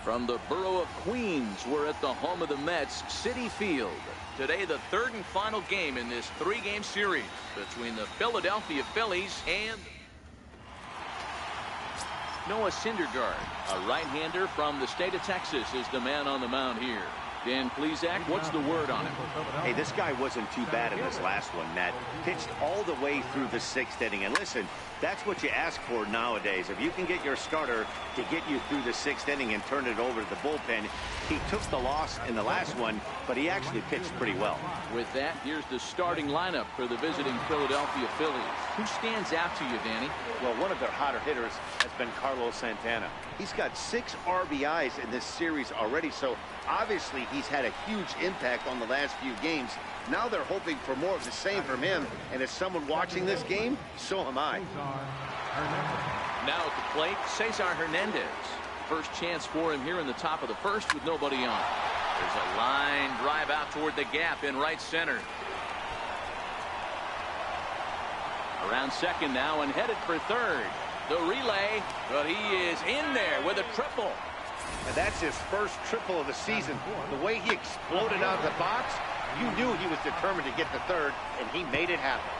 From the borough of Queens, we're at the home of the Mets, Citi Field. Today, the third and final game in this three-game series between the Philadelphia Phillies and Noah Syndergaard, a right-hander from the state of Texas, is the man on the mound here. Dan Plesac, what's the word on him? Hey, this guy wasn't too bad in this last one, Matt. Pitched all the way through the sixth inning. And listen, that's what you ask for nowadays. If you can get your starter to get you through the sixth inning and turn it over to the bullpen. He took the loss in the last one, but he actually pitched pretty well. With that, here's the starting lineup for the visiting Philadelphia Phillies. Who stands out to you, Danny? Well, one of their hotter hitters has been Carlos Santana. He's got 6 RBIs in this series already, so obviously he's had a huge impact on the last few games. Now they're hoping for more of the same from him, and as someone watching this game, so am I. Now at the plate, Cesar Hernandez. First chance for him here in the top of the first with nobody on. There's a line drive out toward the gap in right center. Around second now and headed for third. The relay, but he is in there with a triple. And that's his first triple of the season. The way he exploded out of the box, you knew he was determined to get to third, and he made it happen.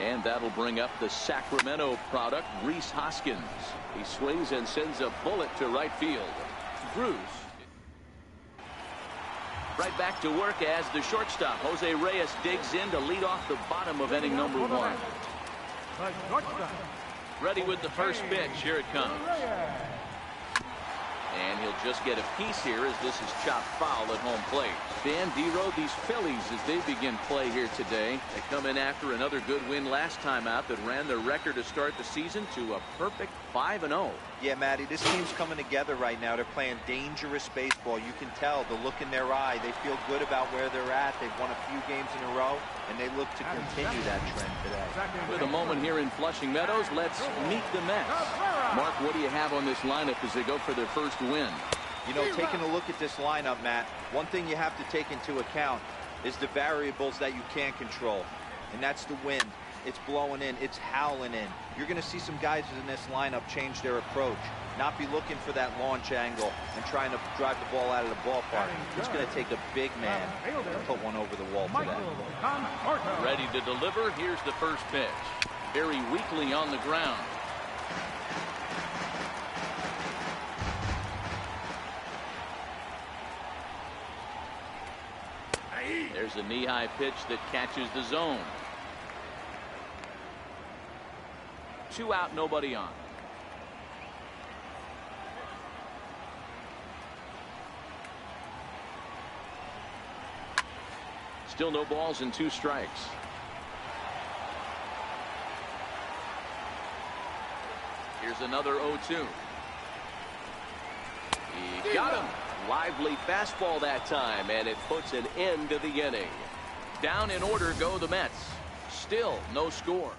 And that'll bring up the Sacramento product, Rhys Hoskins. He swings and sends a bullet to right field. Bruce. Right back to work as the shortstop, Jose Reyes, digs in to lead off the bottom of inning number 1. Ready with the first pitch. Here it comes. And he'll just get a piece here as this is chopped foul at home plate. Dan Dero, these Phillies, as they begin play here today, they come in after another good win last time out that ran their record to start the season to a perfect 5-0. Yeah, Matty, this team's coming together right now. They're playing dangerous baseball. You can tell the look in their eye. They feel good about where they're at. They've won a few games in a row, and they look to continue that trend today. With a moment here in Flushing Meadows, let's meet the Mets. Mark, what do you have on this lineup as they go for their first win? You know, taking a look at this lineup, Matt, one thing you have to take into account is the variables that you can't control, and that's the wind. It's blowing in, it's howling in. You're going to see some guys in this lineup change their approach, not be looking for that launch angle and trying to drive the ball out of the ballpark. It's going to take a big man to put one over the wall today. Ready to deliver. Here's the first pitch. Very weakly on the ground. There's a knee-high pitch that catches the zone. 2 out, nobody on. Still no balls and 2 strikes. Here's another 0-2. He got him. Lively fastball that time, and it puts an end to the inning. Down in order go the Mets. Still no score.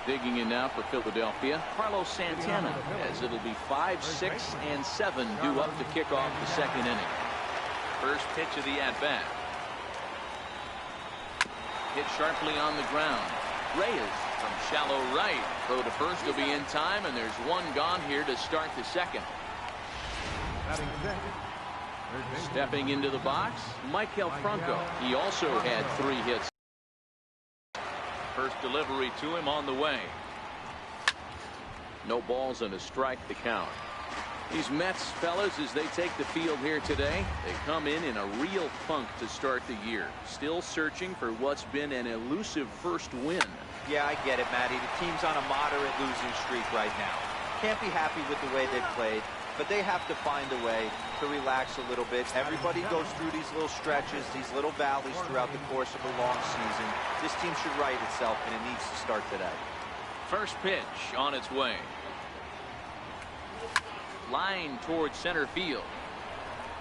Digging in now for Philadelphia, Carlos Santana, as it'll be 5, 6, and 7 due up to kick off the second inning. First pitch of the at-bat. Hit sharply on the ground. Reyes from shallow right. Throw to first will be in time, and there's 1 gone here to start the second. Stepping into the box, Michael Franco. He also had 3 hits. First delivery to him on the way. No balls and a strike to count. These Mets, fellas, as they take the field here today, they come in a real funk to start the year. Still searching for what's been an elusive first win. Yeah, I get it, Matty. The team's on a moderate losing streak right now. Can't be happy with the way they've played, but they have to find a way to relax a little bit. Everybody goes through these little stretches, these little valleys throughout the course of a long season. This team should right itself, and it needs to start today. First pitch on its way. Line towards center field.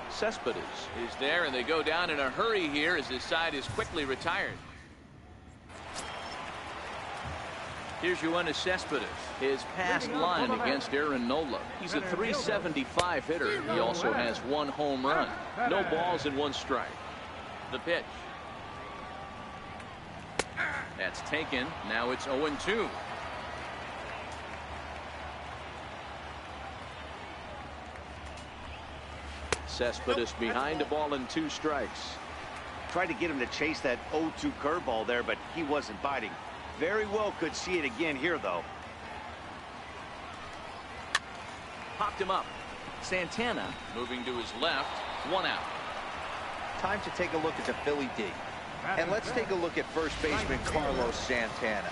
Cespedes is there, and they go down in a hurry here as his side is quickly retired. Here's Yoenis Cespedes. His past line against Aaron Nola. He's a .375 hitter. He also has 1 home run. No balls and 1 strike. The pitch. That's taken. Now it's 0-2. Cespedes behind the ball and 2 strikes. Tried to get him to chase that 0-2 curveball there, but he wasn't biting. Very well could see it again here, though. Popped him up. Santana moving to his left. 1 out. Time to take a look at the Philly D. And let's take a look at first baseman Carlos Santana.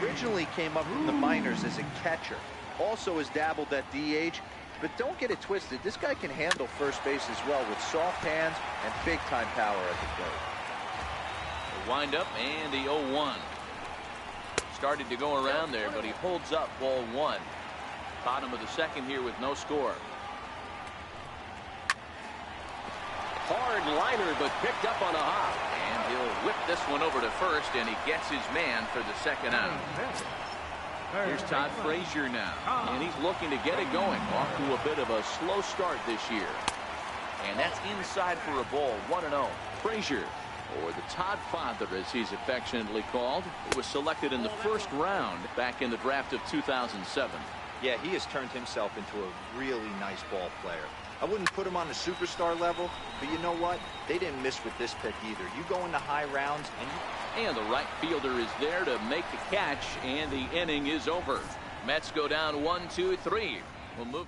Originally came up from the minors as a catcher. Also has dabbled at DH. But don't get it twisted. This guy can handle first base as well with soft hands and big-time power at the plate. The windup and the 0-1. Started to go around there, but he holds up ball 1. Bottom of the second here with no score. Hard liner, but picked up on a hop. And he'll whip this one over to first, and he gets his man for the second out. Here's Todd Frazier now, and he's looking to get it going. Off to a bit of a slow start this year. And that's inside for a ball, 1-0. Frazier, or the Todd Father as he's affectionately called, was selected in the first round back in the draft of 2007. Yeah, he has turned himself into a really nice ball player. I wouldn't put him on the superstar level, but you know what? They didn't miss with this pick either. You go into high rounds, and the right fielder is there to make the catch, and the inning is over. Mets go down 1-2-3. We'll move.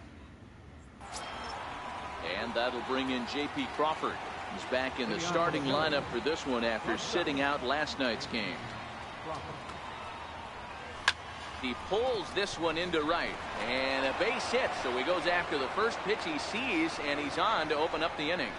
And that'll bring in J.P. Crawford. He's back in the starting lineup for this one after sitting out last night's game. He pulls this one into right, and a base hit, so he goes after the first pitch he sees, and he's on to open up the inning.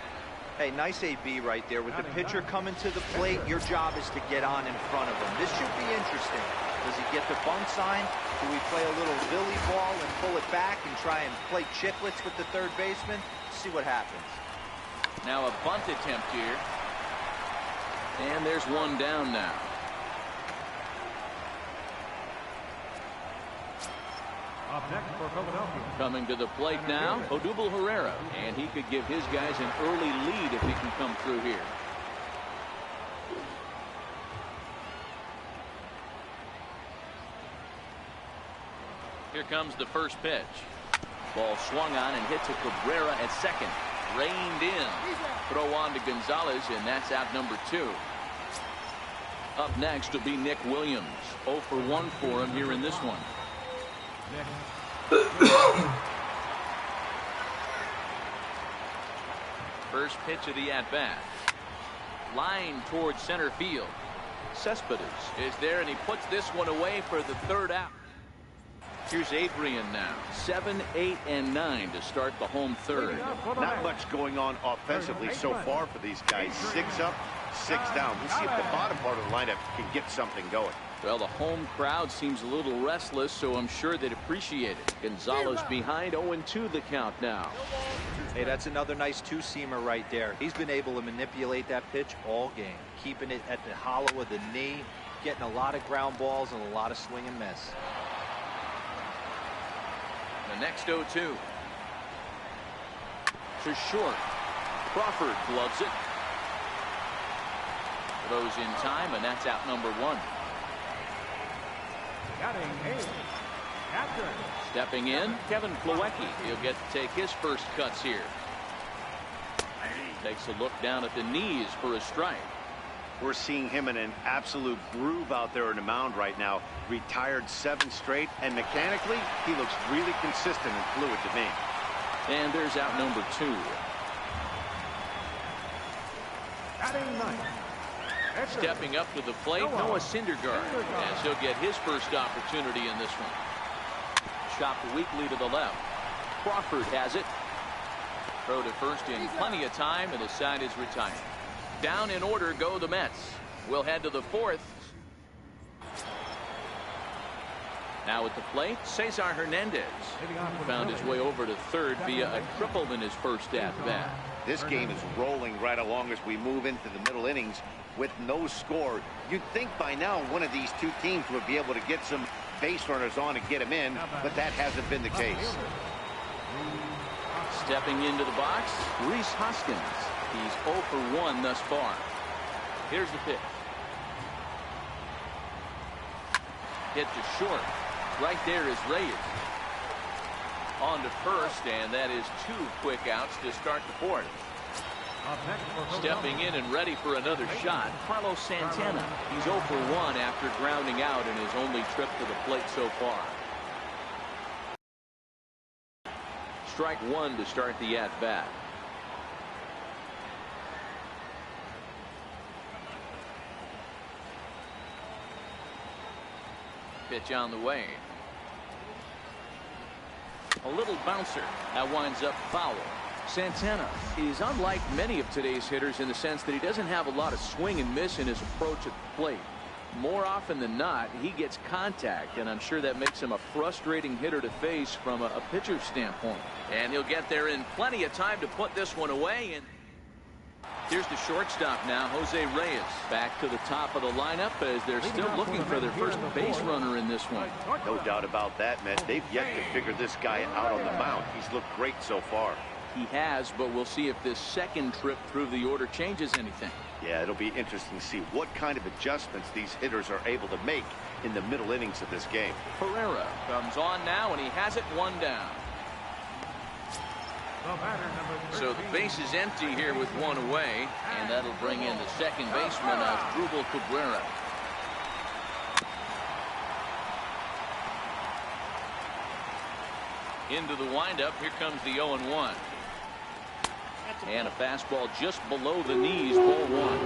Hey, nice AB right there. With the pitcher coming to the plate, your job is to get on in front of him. This should be interesting. Does he get the bunt sign? Do we play a little Billy ball and pull it back and try and play chicklets with the third baseman? See what happens. Now a bunt attempt here. And there's one down now. Up next for Philadelphia. Coming to the plate now, Odubel Herrera, and he could give his guys an early lead if he can come through here. Here comes the first pitch. Ball swung on and hit to Cabrera at second. Reined in. Throw on to Gonzalez, and that's out number 2. Up next will be Nick Williams. 0 for 1 for him here in this one. First pitch of the at-bat. Line towards center field. Cespedes is there, and he puts this one away for the third out. Here's Adrian now. 7, 8, and 9 to start the home third. Not much going on offensively so far for these guys. 6 up, 6 down. We'll see if the bottom part of the lineup can get something going. Well, the home crowd seems a little restless, so I'm sure they'd appreciate it. Gonzalez behind, 0-2 the count now. Hey, that's another nice two-seamer right there. He's been able to manipulate that pitch all game, keeping it at the hollow of the knee, getting a lot of ground balls and a lot of swing and miss. The next 0-2. To short. Crawford gloves it. Throws in time, and that's out number 1. Stepping in, Kevin Plawecki. He'll get to take his first cuts here. Takes a look down at the knees for a strike. We're seeing him in an absolute groove out there in the mound right now. Retired 7 straight, and mechanically, he looks really consistent and fluid to me. And there's out number 2. Stepping up to the plate, Noah Syndergaard, as he'll get his first opportunity in this one. Chopped weakly to the left. Crawford has it. Throw to first in plenty of time, and the side is retired. Down in order go the Mets. We'll head to the 4th. Now at the plate, Cesar Hernandez. He found his way over to third via a triple in his first at-bat. This game is rolling right along as we move into the middle innings with no score. You'd think by now one of these two teams would be able to get some base runners on and get them in, but that hasn't been the case. Stepping into the box, Rhys Hoskins. He's 0 for 1 thus far. Here's the pitch. Hit to short. Right there is Reyes. On to first, and that is 2 quick outs to start the fourth. Stepping in and ready for another shot, Carlos Santana. He's 0 for 1 after grounding out in his only trip to the plate so far. Strike 1 to start the at-bat. Pitch on the way. A little bouncer. That winds up foul. Santana is unlike many of today's hitters in the sense that he doesn't have a lot of swing and miss in his approach at the plate. More often than not, he gets contact, and I'm sure that makes him a frustrating hitter to face from a pitcher's standpoint. And he'll get there in plenty of time to put this one away. And here's the shortstop now, Jose Reyes. Back to the top of the lineup as they're still looking for their first base runner in this one. No doubt about that, Matt. They've yet to figure this guy out on the mound. He's looked great so far. He has, but we'll see if this second trip through the order changes anything. Yeah, it'll be interesting to see what kind of adjustments these hitters are able to make in the middle innings of this game. Pereira comes on now, and he has it 1 down. So the base is empty here with 1 away, and that'll bring in the second baseman, Asdrubal Cabrera. Into the windup, here comes the 0-1. And a fastball just below the knees, ball 1.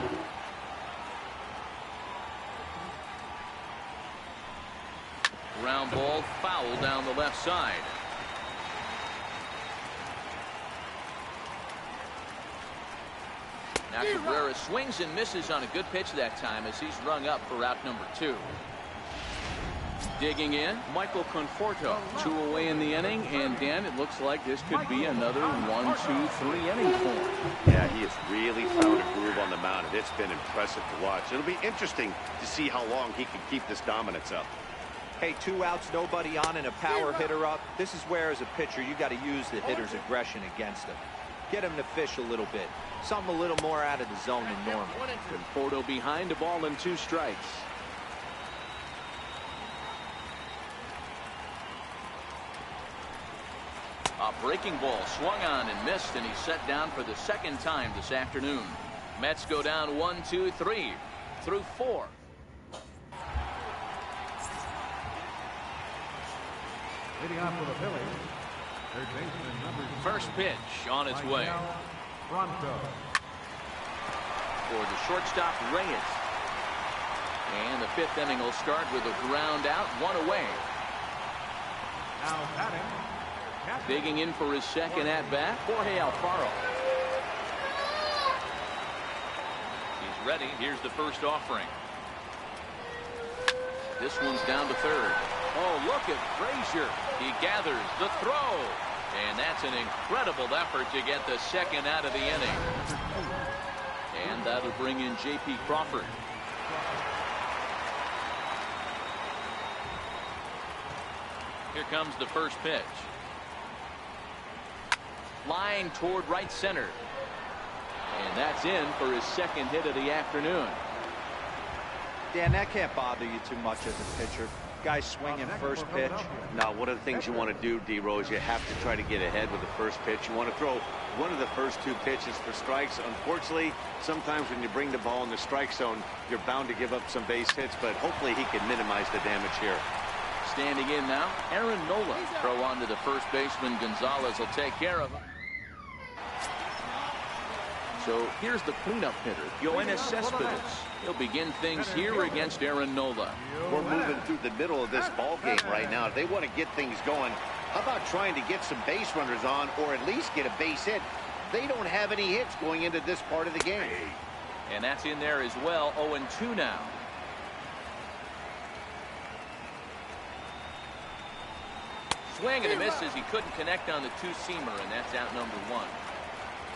Ground ball, foul down the left side. Now Cabrera swings and misses on a good pitch that time as he's rung up for out number 2. Digging in, Michael Conforto. 2 away in the inning, and Dan, it looks like this could be another 1, 2, 3 inning for him. Yeah, he has really found a groove on the mound, and it's been impressive to watch. It'll be interesting to see how long he can keep this dominance up. Hey, 2 outs, nobody on, and a power hitter up. This is where, as a pitcher, you got to use the hitter's aggression against him. Get him to fish a little bit. Something a little more out of the zone than normal. Conforto behind, a ball and 2 strikes. A breaking ball swung on and missed, and he's set down for the second time this afternoon. Mets go down 1, 2, 3 through 4. Leading off for the Phillies, third baseman number 2. First pitch on its way. Pronto. For the shortstop, Reyes. And the 5th inning will start with a ground out, 1 away. Now batting. Digging in for his second at-bat, Jorge Alfaro. He's ready. Here's the first offering. This one's down to 3rd. Oh, look at Frazier. He gathers the throw. And that's an incredible effort to get the second out of the inning. And that'll bring in J.P. Crawford. Here comes the first pitch. Flying toward right center. And that's in for his second hit of the afternoon. Dan, that can't bother you too much as a pitcher. Guys swinging first pitch. Now, one of the things you want to do, D-Rose, you have to try to get ahead with the first pitch. You want to throw one of the first 2 pitches for strikes. Unfortunately, sometimes when you bring the ball in the strike zone, you're bound to give up some base hits, but hopefully he can minimize the damage here. Standing in now, Aaron Nola. Throw on to the first baseman. Gonzalez will take care of him. So here's the cleanup hitter, Yoenis Cespedes. He'll begin things here against Aaron Nola. We're moving through the middle of this ball game right now. If they want to get things going, how about trying to get some base runners on or at least get a base hit? They don't have any hits going into this part of the game. And that's in there as well. 0-2 now. Swing and a miss as he couldn't connect on the 2-seamer, and that's out number 1.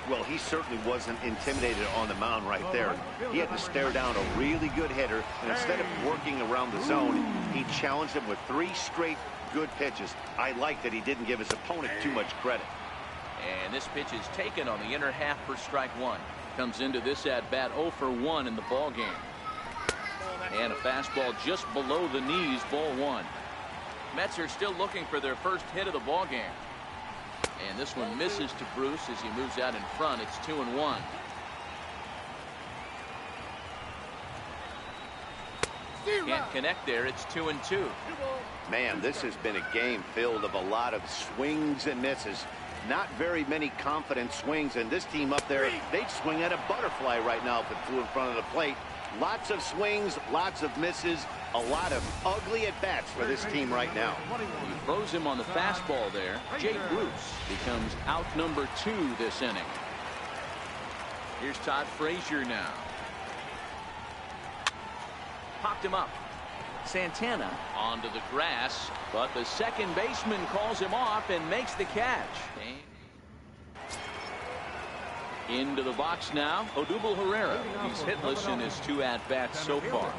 Well, he certainly wasn't intimidated on the mound right there. He had to stare down a really good hitter, and instead of working around the zone, he challenged him with 3 straight good pitches. I like that he didn't give his opponent too much credit. And this pitch is taken on the inner half for strike 1. Comes into this at bat 0 for 1 in the ball game. And a fastball just below the knees, ball 1. Mets are still looking for their first hit of the ball game. And this one misses to Bruce as he moves out in front. It's 2-1. Can't connect there. It's 2-2. Man, this has been a game filled of a lot of swings and misses. Not very many confident swings, and this team up there, they'd swing at a butterfly right now if it flew in front of the plate. Lots of swings, lots of misses, a lot of ugly at-bats for this team right now. He throws him on the fastball there. Jay Bruce becomes out number 2 this inning. Here's Todd Frazier now. Popped him up. Santana onto the grass, but the second baseman calls him off and makes the catch. Into the box now, Odubel Herrera. He's hitless in his 2 at-bats so far.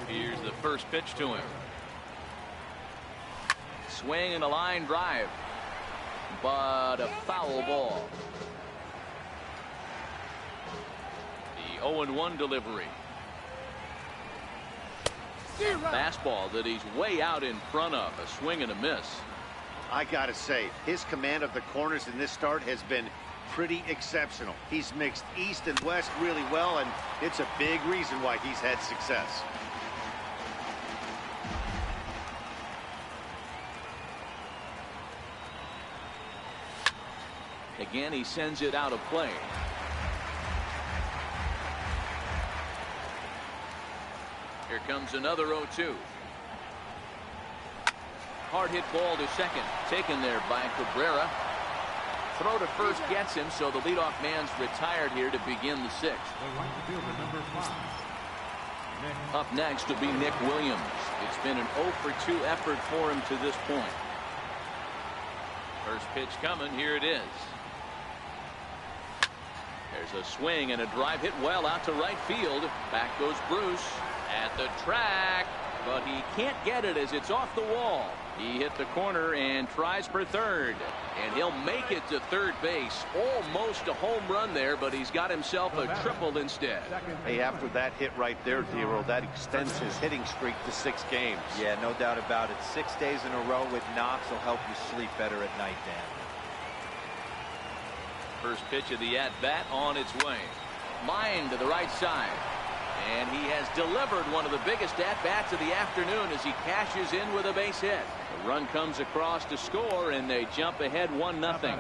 Here's the first pitch to him. Swing and a line drive, but a foul ball. The 0-1 delivery. Fastball that he's way out in front of. A swing and a miss. I gotta say, his command of the corners in this start has been pretty exceptional. He's mixed east and west really well, and it's a big reason why he's had success. Again, he sends it out of play. Here comes another 0-2. Hard hit ball to second. Taken there by Cabrera. Throw to first gets him, so the leadoff man's retired here to begin the 6th. Up next will be Nick Williams. It's been an 0 for 2 effort for him to this point. First pitch coming. Here it is. There's a swing and a drive hit well out to right field. Back goes Bruce at the track, but he can't get it as it's off the wall. He hit the corner and tries for third, and he'll make it to third base. Almost a home run there, but he's got himself a triple instead. Hey, after that hit right there, Dero, that extends his hitting streak to 6 games. Yeah, no doubt about it. 6 days in a row with knocks will help you sleep better at night, Dan. First pitch of the at-bat on its way. Line to the right side. And he has delivered one of the biggest at-bats of the afternoon as he cashes in with a base hit. The run comes across to score, and they jump ahead 1-0.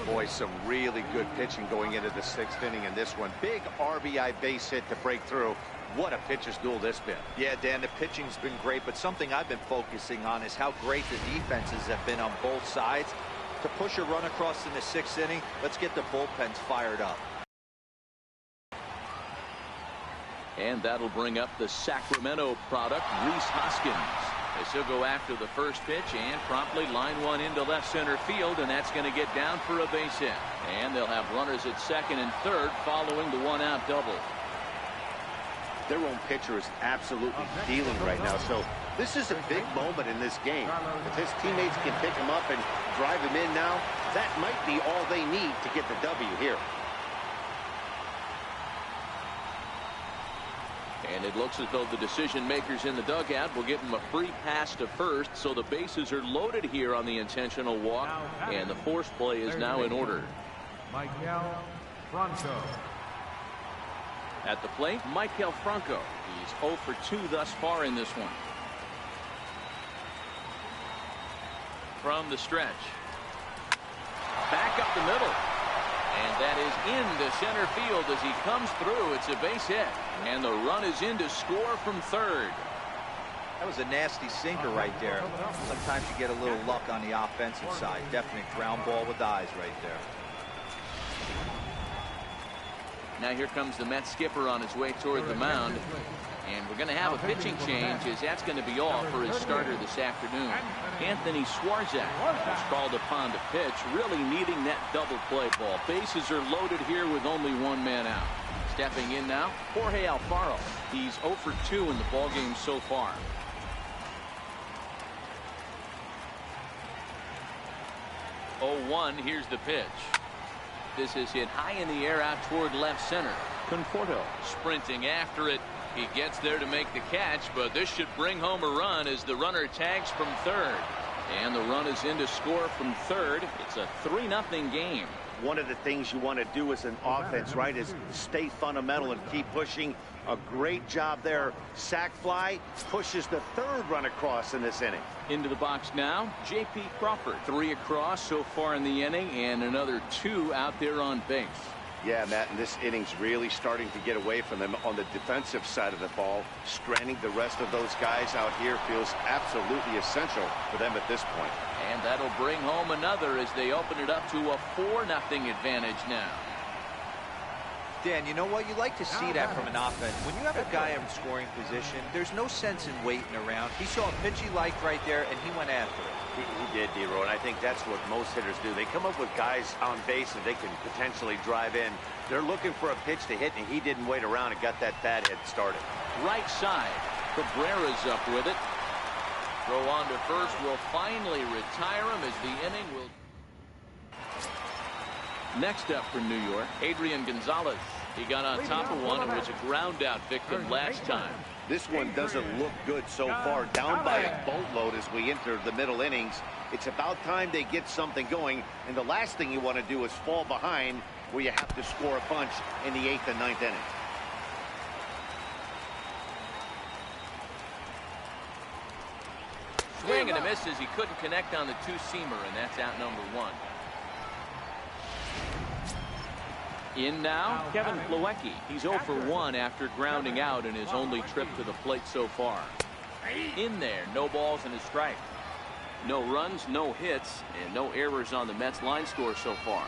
Boy, some really good pitching going into the 6th inning in this one. Big RBI base hit to break through. What a pitcher's duel this been. Yeah, Dan, the pitching's been great, but something I've been focusing on is how great the defenses have been on both sides. To push a run across in the 6th inning, let's get the bullpens fired up. And that'll bring up the Sacramento product, Rhys Hoskins. As he'll go after the first pitch and promptly line one into left center field, and that's going to get down for a base hit. And they'll have runners at second and third following the 1-out double. Their own pitcher is absolutely dealing right now, so this is a big moment in this game. If his teammates can pick him up and drive him in now, that might be all they need to get the W here. And it looks as though the decision makers in the dugout will give him a free pass to first, so the bases are loaded here on the intentional walk, and the force play is now in order. Michael Franco. At the plate, Michael Franco. He's 0 for 2 thus far in this one. From the stretch. Back up the middle. And that is into center field as he comes through. It's a base hit. And the run is in to score from third. That was a nasty sinker right there. Sometimes you get a little luck on the offensive side. Definite ground ball with eyes right there. Now here comes the Mets skipper on his way toward the mound. And we're going to have a pitching change, as that's going to be all for his starter this afternoon. Anthony Swarzak was called upon to pitch, really needing that double play ball. Bases are loaded here with only one man out. Stepping in now, Jorge Alfaro. He's 0 for 2 in the ballgame so far. 0-1, here's the pitch. This is hit high in the air out toward left center. Conforto sprinting after it. He gets there to make the catch, but this should bring home a run as the runner tags from third. And the run is in to score from third. It's a 3-0 game. One of the things you want to do as an offense, right, is stay fundamental and keep pushing. A great job there. Sac fly pushes the third run across in this inning. Into the box now, J.P. Crawford. 3 across so far in the inning, and another 2 out there on base. Yeah, Matt, and this inning's really starting to get away from them on the defensive side of the ball. Stranding the rest of those guys out here feels absolutely essential for them at this point. And that'll bring home another as they open it up to a 4-0 advantage now. Dan, you know what? You like to see that from an offense. When you have a guy in scoring position, there's no sense in waiting around. He saw a pitch he liked right there, and he went after it. He did, D-Row, and I think that's what most hitters do. They come up with guys on base and they can potentially drive in. They're looking for a pitch to hit, and he didn't wait around and got that bad head started. Right side. Cabrera's up with it. Throw on to first will finally retire him as the inning will. Next up for New York, Adrian Gonzalez. He got on top of one and was a ground out victim last time. This one doesn't look good so far. Down by a boatload as we enter the middle innings. It's about time they get something going, and the last thing you want to do is fall behind where you have to score a bunch in the 8th and 9th inning. Swing and a miss as he couldn't connect on the two-seamer, and that's out number 1. In now, Kevin Plawecki. He's 0 for 1 after grounding out in his only trip to the plate so far. In there, no balls and a strike. No runs, no hits, and no errors on the Mets line score so far.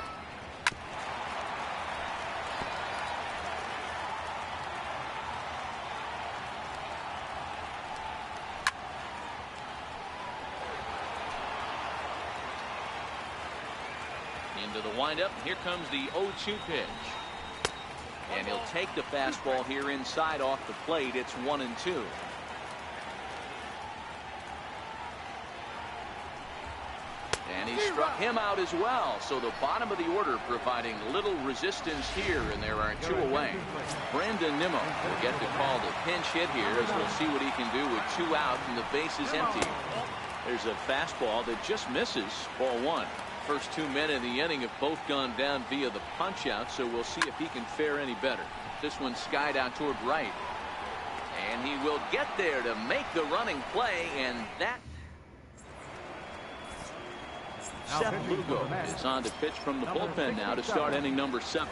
Into the windup. Here comes the 0-2 pitch. And he'll take the fastball here inside off the plate. It's 1-2. And he struck him out as well. So the bottom of the order providing little resistance here, and there are 2 away. Brandon Nimmo will get the call to pinch hit here as we'll see what he can do with 2 out and the base is empty. There's a fastball that just misses. Ball 1. First 2 men in the inning have both gone down via the punch out, so we'll see if he can fare any better. This one skied out toward right. And he will get there to make the running play, and that. Seth Lugo is on to pitch from the bullpen now to start inning number 7.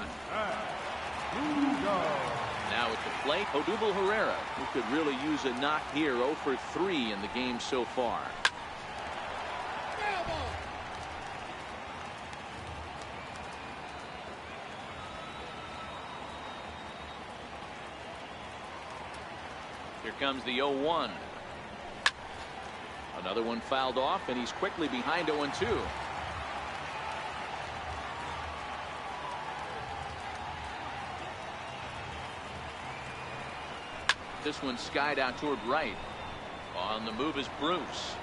Now at the plate, Odubel Herrera, who could really use a knock here. 0 for 3 in the game so far. Here comes the 0-1. Another one fouled off, and he's quickly behind 0-2. This one skied out toward right. On the move is Bruce.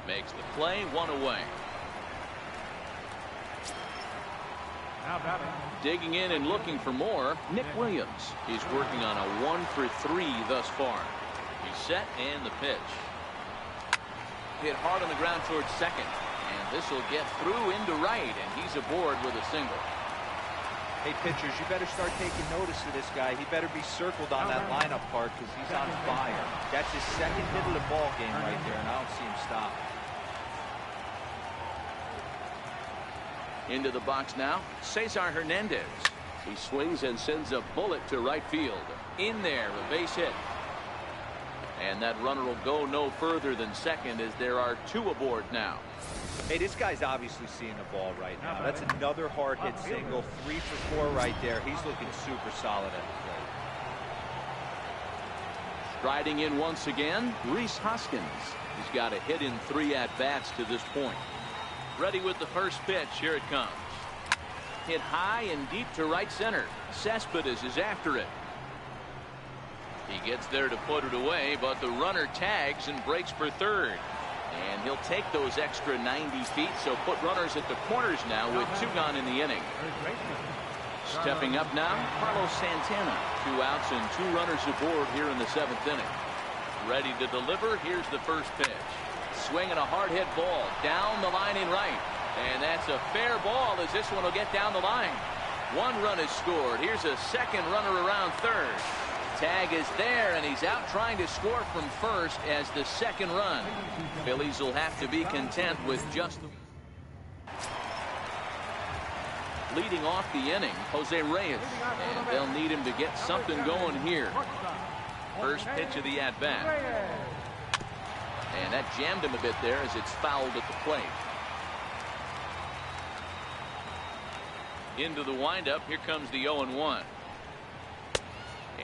Makes the play, 1 away. Digging in and looking for more, Nick Williams. He's working on a 1 for 3 thus far. He's set and the pitch. Hit hard on the ground towards second. And this will get through into right, and he's aboard with a single. Hey, pitchers, you better start taking notice of this guy. He better be circled on that lineup part because he's on fire. That's his second hit of the ball game right there, and I don't see him stop. Into the box now, Cesar Hernandez. He swings and sends a bullet to right field. In there, a base hit. And that runner will go no further than second as there are 2 aboard now. Hey, this guy's obviously seeing the ball right now. That's another hard hit single. 3 for 4 right there. He's looking super solid at the plate. Riding in once again, Rhys Hoskins. He's got a hit in 3 at-bats to this point. Ready with the first pitch. Here it comes. Hit high and deep to right center. Cespedes is after it. He gets there to put it away, but the runner tags and breaks for third. And he'll take those extra 90 feet, so put runners at the corners now with 2 gone in the inning. Stepping up now, Carlos Santana. 2 outs and 2 runners aboard here in the 7th inning. Ready to deliver. Here's the first pitch. Swinging a hard hit ball down the line in right. And that's a fair ball as this one will get down the line. 1 run is scored. Here's a second runner around third. Tag is there, and he's out trying to score from first as the second run. Phillies will have to be content with just the... Leading off the inning, Jose Reyes, and they'll need him to get something going here. First pitch of the at-bat. And that jammed him a bit there as it's fouled at the plate. Into the windup, here comes the 0-1.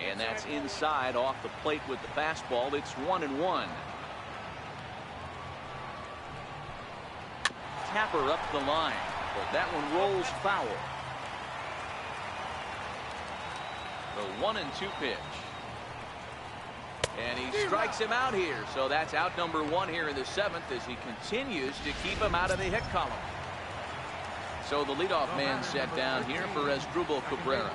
And that's inside off the plate with the fastball. It's 1-1. Tapper up the line, but that one rolls foul. The 1-2 pitch. And he strikes him out here. So that's out number 1 here in the 7th as he continues to keep him out of the hit column. So the leadoff man set down here for Asdrubal Cabrera.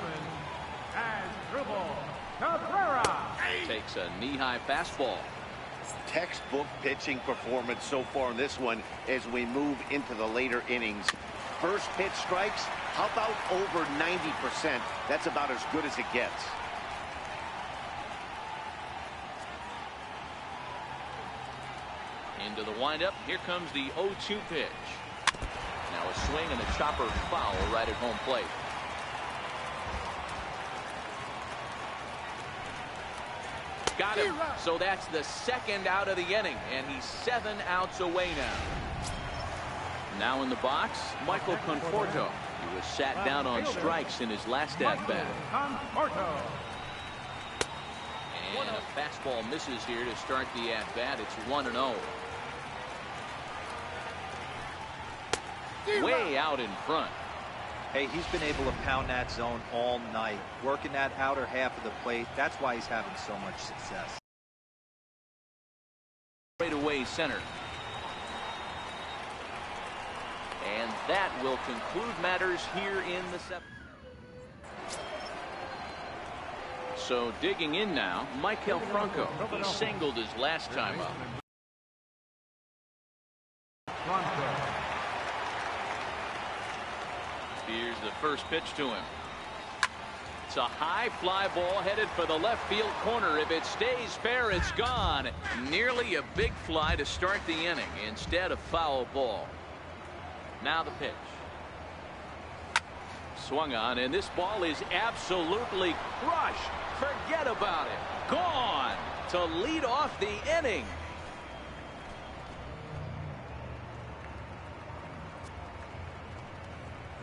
Takes a knee-high fastball. Textbook pitching performance so far in this one as we move into the later innings. First pitch strikes. How about over 90%? That's about as good as it gets. Into the windup. Here comes the 0-2 pitch. Now a swing and a chopper foul right at home plate. Got him. So that's the second out of the inning, and he's 7 outs away now. Now in the box, Michael Conforto. He was sat down on strikes in his last at-bat. And a fastball misses here to start the at-bat. It's 1-0. Way out in front. Hey, he's been able to pound that zone all night, working that outer half of the plate. That's why he's having so much success. Right away center. And that will conclude matters here in the 7th. So digging in now, Maikel Franco. He singled his last time up. Here's the first pitch to him. It's a high fly ball headed for the left field corner. If it stays fair, it's gone. Nearly a big fly to start the inning. Instead, a foul ball. Now the pitch. Swung on, and this ball is absolutely crushed. Forget about it. Gone to lead off the inning.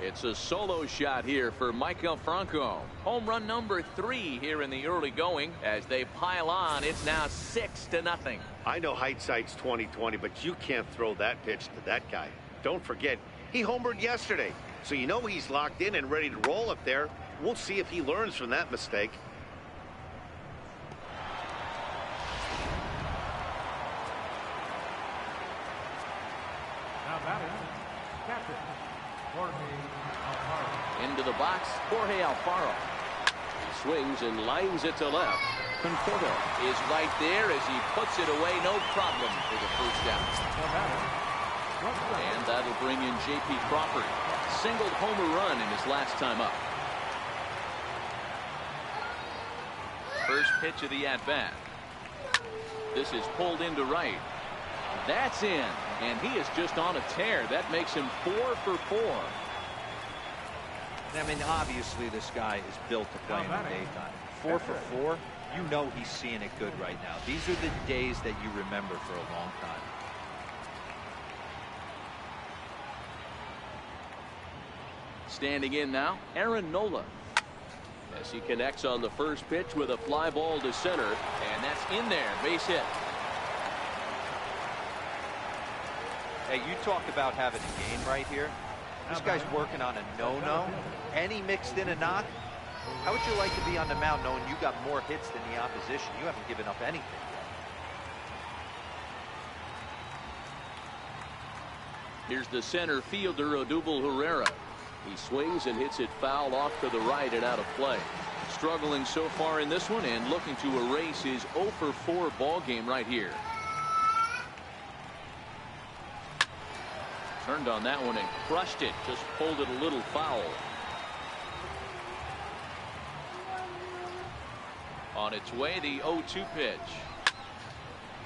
It's a solo shot here for Maikel Franco. Home run number 3 here in the early going. As they pile on, it's now 6-0. I know hindsight's 20/20, but you can't throw that pitch to that guy. Don't forget, he homered yesterday. So you know he's locked in and ready to roll up there. We'll see if he learns from that mistake. Now batting, captain, into the box, Jorge Alfaro. He swings and lines it to left. Conforto is right there as he puts it away. No problem for the first out. And that'll bring in J.P. Crawford. Singled homer run in his last time up. First pitch of the at-bat. This is pulled into right. That's in, and he is just on a tear. That makes him 4 for 4. I mean, obviously this guy is built to play in the daytime. 4 for 4, you know he's seeing it good right now. These are the days that you remember for a long time. Standing in now, Aaron Nola. as he connects on the first pitch with a fly ball to center, and that's in there. Base hit. Hey, you talk about having a game right here. This guy's working on a no-no, and he mixed in a knock. How would you like to be on the mound knowing you got more hits than the opposition? You haven't given up anything yet. Here's the center fielder, Odubel Herrera. He swings and hits it foul off to the right and out of play. Struggling so far in this one and looking to erase his 0 for 4 ball game right here. Turned on that one and crushed it. Just pulled it a little foul. On its way, the 0-2 pitch.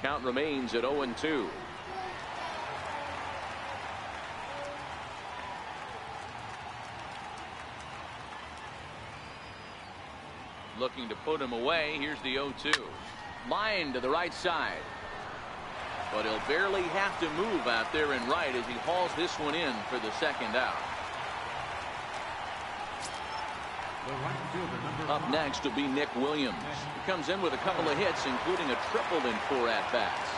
Count remains at 0-2. Looking to put him away. Here's the 0-2. Line to the right side. But he'll barely have to move out there and right as he hauls this one in for the second out. Up next will be Nick Williams. He comes in with a couple of hits, including a triple in 4 at-bats.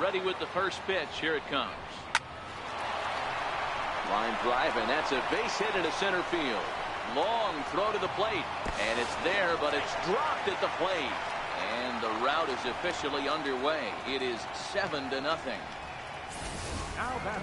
Ready with the first pitch. Here it comes. Line drive, and that's a base hit into center field. Long throw to the plate, and it's there, but it's dropped at the plate. And the route is officially underway. It is 7-0.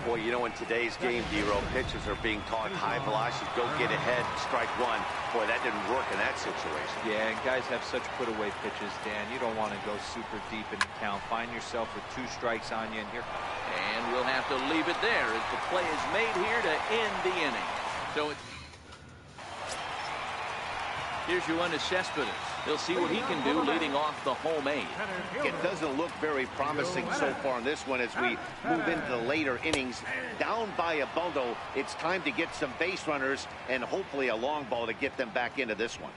Boy, you know, in today's game, D-Row, pitchers are being taught high velocity, go get ahead, strike one. Boy, that didn't work in that situation. Yeah, and guys have such put-away pitches, Dan. You don't want to go super deep in the count. Find yourself with 2 strikes on you, and here. And we'll have to leave it there as the play is made here to end the inning. So it's here's Yoenis Cespedes. He'll see what he can do leading off the home 8. It doesn't look very promising so far in this one as we move into the later innings. Down by a bundle, it's time to get some base runners and hopefully a long ball to get them back into this one.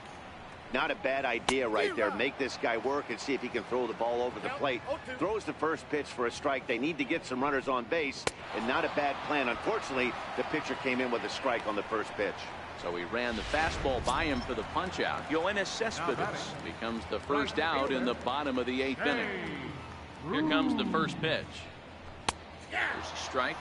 Not a bad idea right there. Make this guy work and see if he can throw the ball over the plate. Throws the first pitch for a strike. They need to get some runners on base, and not a bad plan. Unfortunately, the pitcher came in with a strike on the first pitch. So he ran the fastball by him for the punch out. Yoenis Cespedes becomes the first out in the bottom of the 8th inning. Here comes the first pitch. There's a strike.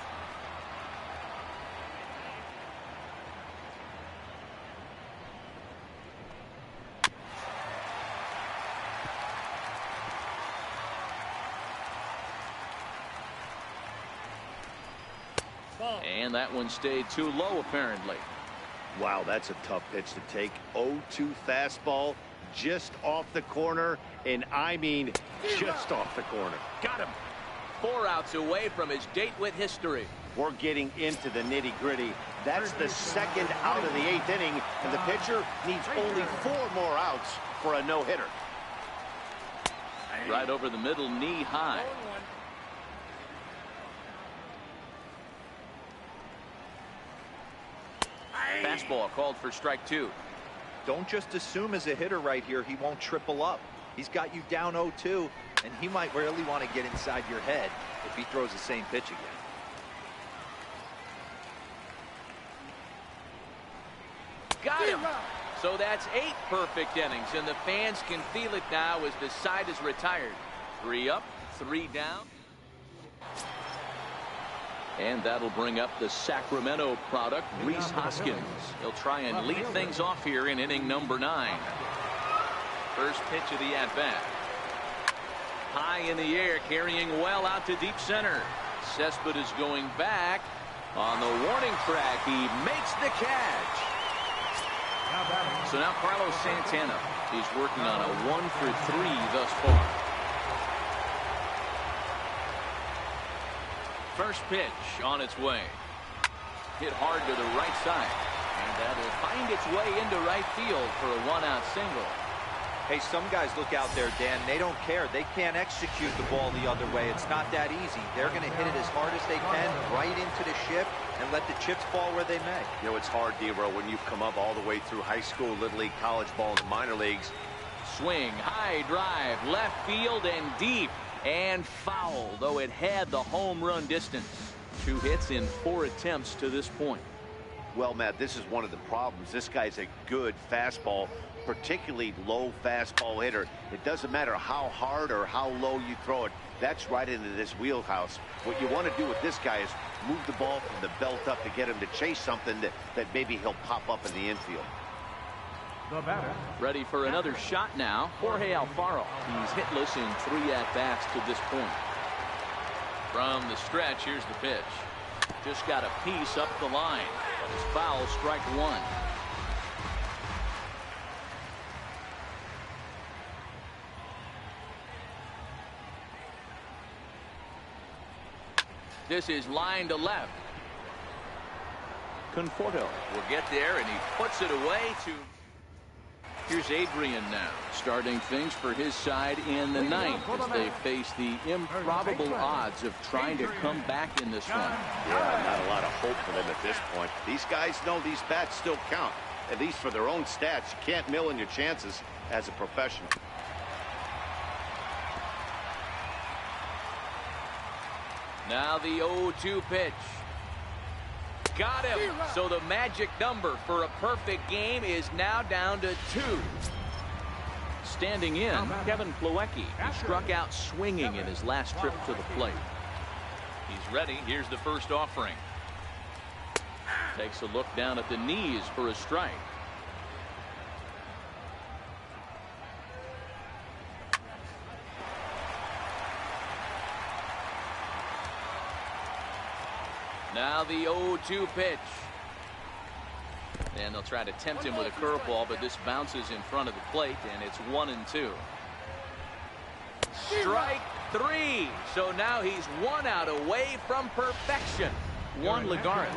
And that one stayed too low, apparently. Wow, that's a tough pitch to take. 0-2 fastball just off the corner, and I mean just off the corner. Got him. 4 outs away from his date with history. We're getting into the nitty-gritty. That's the second out of the 8th inning, and the pitcher needs only 4 more outs for a no-hitter. Right over the middle, knee high. Fastball called for strike 2. Don't just assume as a hitter right here he won't triple up. He's got you down 0-2, and he might really want to get inside your head if he throws the same pitch again. Got him. So that's 8 perfect innings, and the fans can feel it now as the side is retired. 3 up, 3 down. And that'll bring up the Sacramento product, Rhys Hoskins. He'll try and lead things off here in inning number 9. First pitch of the at-bat. High in the air, carrying well out to deep center. Cespedes going back. On the warning track, he makes the catch. So now Carlos Santana is working on a 1 for 3 thus far. First pitch on its way. Hit hard to the right side. And that'll find its way into right field for a 1-out single. Hey, some guys look out there, Dan. They don't care. They can't execute the ball the other way. It's not that easy. They're going to hit it as hard as they can right into the shift and let the chips fall where they may. You know, it's hard, D-Row, when you've come up all the way through high school, little league, college ball, and the minor leagues. Swing, high drive, left field and deep. And foul, though it had the home run distance. 2 hits in 4 attempts to this point. Well, Matt, this is one of the problems. This guy's a good fastball, particularly low fastball hitter. It doesn't matter how hard or how low you throw it. That's right into this wheelhouse. What you want to do with this guy is move the ball from the belt up to get him to chase something that maybe he'll pop up in the infield. The batter. Ready for another shot now. Jorge Alfaro. He's hitless in 3 at-bats to this point. From the stretch, here's the pitch. Just got a piece up the line. But it's foul, strike 1. This is line to left. Conforto will get there, and he puts it away to... Here's Adrian now, starting things for his side in the 9th as they face the improbable odds of trying to come back in this one. Yeah, not a lot of hope for them at this point. These guys know these bats still count, at least for their own stats. You can't mill in your chances as a professional. Now the 0-2 pitch. Got him. So the magic number for a perfect game is now down to 2. Standing in, Kevin Plawecki, who struck out swinging in his last trip to the plate. He's ready. Here's the first offering. Takes a look down at the knees for a strike. Now the 0-2 pitch. And they'll try to tempt him with a curveball, but this bounces in front of the plate, and it's 1-2. Strike 3. So now he's 1 out away from perfection. Juan Lagares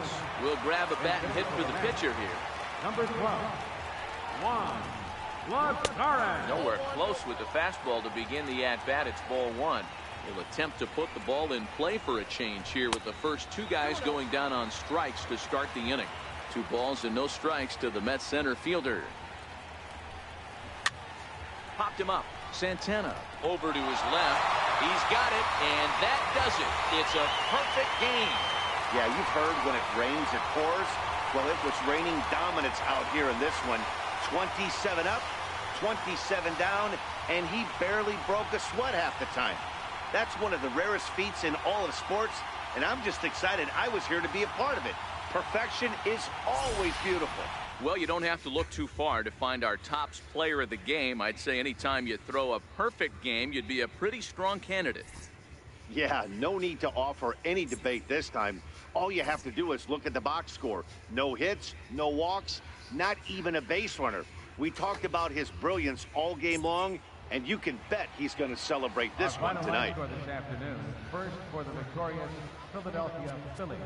will grab a bat and hit for the pitcher here. Number 12, Juan Lagares. Nowhere close with the fastball to begin the at-bat. It's ball 1. Will attempt to put the ball in play for a change here with the first 2 guys going down on strikes to start the inning. 2 balls and no strikes to the Mets center fielder. Popped him up. Santana over to his left. He's got it, and that does it. It's a perfect game. Yeah, you've heard when it rains, it pours. Well, it was raining dominance out here in this one. 27 up, 27 down, and he barely broke a sweat half the time. That's one of the rarest feats in all of sports, and I'm just excited I was here to be a part of it. Perfection is always beautiful. Well, you don't have to look too far to find our tops player of the game. I'd say anytime you throw a perfect game, you'd be a pretty strong candidate. Yeah, no need to offer any debate this time. All you have to do is look at the box score. No hits, no walks, not even a base runner. We talked about his brilliance all game long, and you can bet he's going to celebrate this one tonight. This afternoon, first for the victorious Philadelphia Phillies.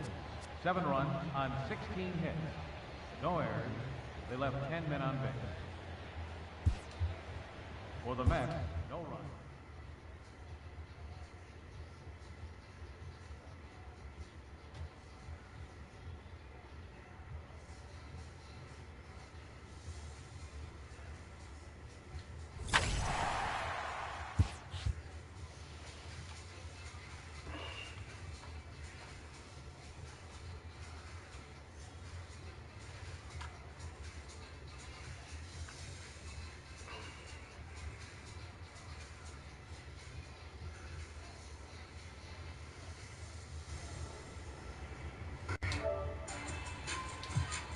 7 runs on 16 hits. No errors. They left 10 men on base. For the Mets, no runs.